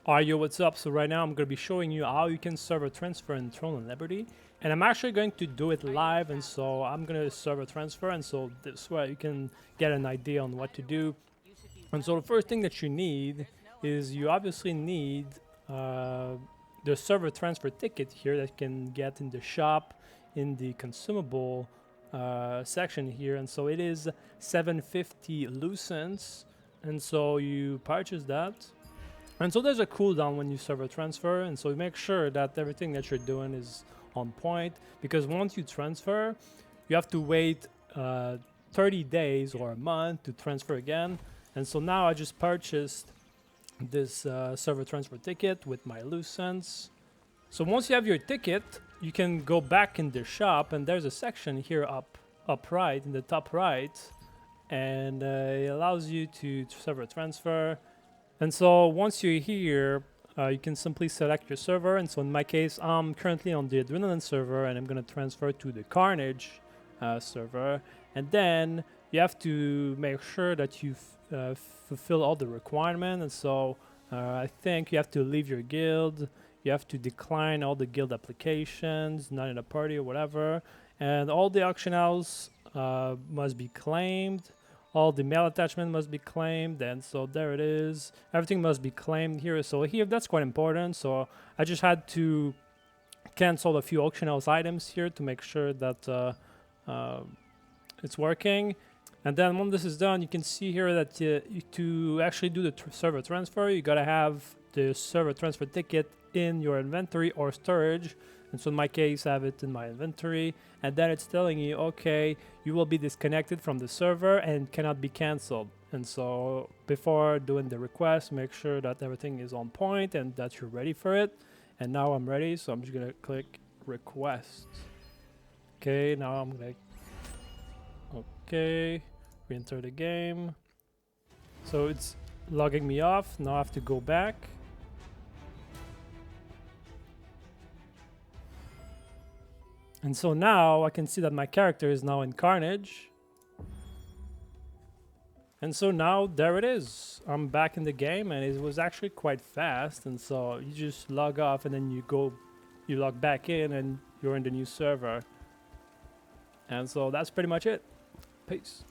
Alright, yo, what's up? So right now I'm going to be showing you how you can server transfer in Throne and Liberty. And I'm actually going to do it live, and so I'm going to server transfer, and so this way you can get an idea on what to do. And so the first thing that you need is you obviously need the server transfer ticket here that you can get in the shop in the consumable section here. And so it is 750 lucents, and so you purchase that. And so there's a cooldown when you server transfer, and so you make sure that everything that you're doing is on point, because once you transfer, you have to wait 30 days or a month to transfer again. And so now I just purchased this server transfer ticket with my lucents. So once you have your ticket, you can go back in the shop, and there's a section here up right in the top right, and it allows you to server transfer. And so once you're here, you can simply select your server. And so in my case, I'm currently on the Adrenaline server, and I'm going to transfer to the Carnage server. And then you have to make sure that you fulfill all the requirements. And so I think you have to leave your guild. You have to decline all the guild applications, not in a party or whatever. And all the auction house must be claimed. All the mail attachment must be claimed, and so there it is. Everything must be claimed here. So here, that's quite important. So I just had to cancel a few auction house items here to make sure that it's working. And then when this is done, you can see here that to actually do the server transfer, you gotta have the server transfer ticket in your inventory or storage. And so in my case, I have it in my inventory, and then it's telling you, okay, you will be disconnected from the server and cannot be canceled. And so before doing the request, make sure that everything is on point and that you're ready for it. And now I'm ready, so I'm just gonna click request. Okay, now I'm gonna, okay, re-enter the game. So it's logging me off. Now I have to go back. And so now I can see that my character is now in Carnage. And so now there it is. I'm back in the game, and it was actually quite fast. And so you just log off, and then you log back in, and you're in the new server. And so that's pretty much it. Peace.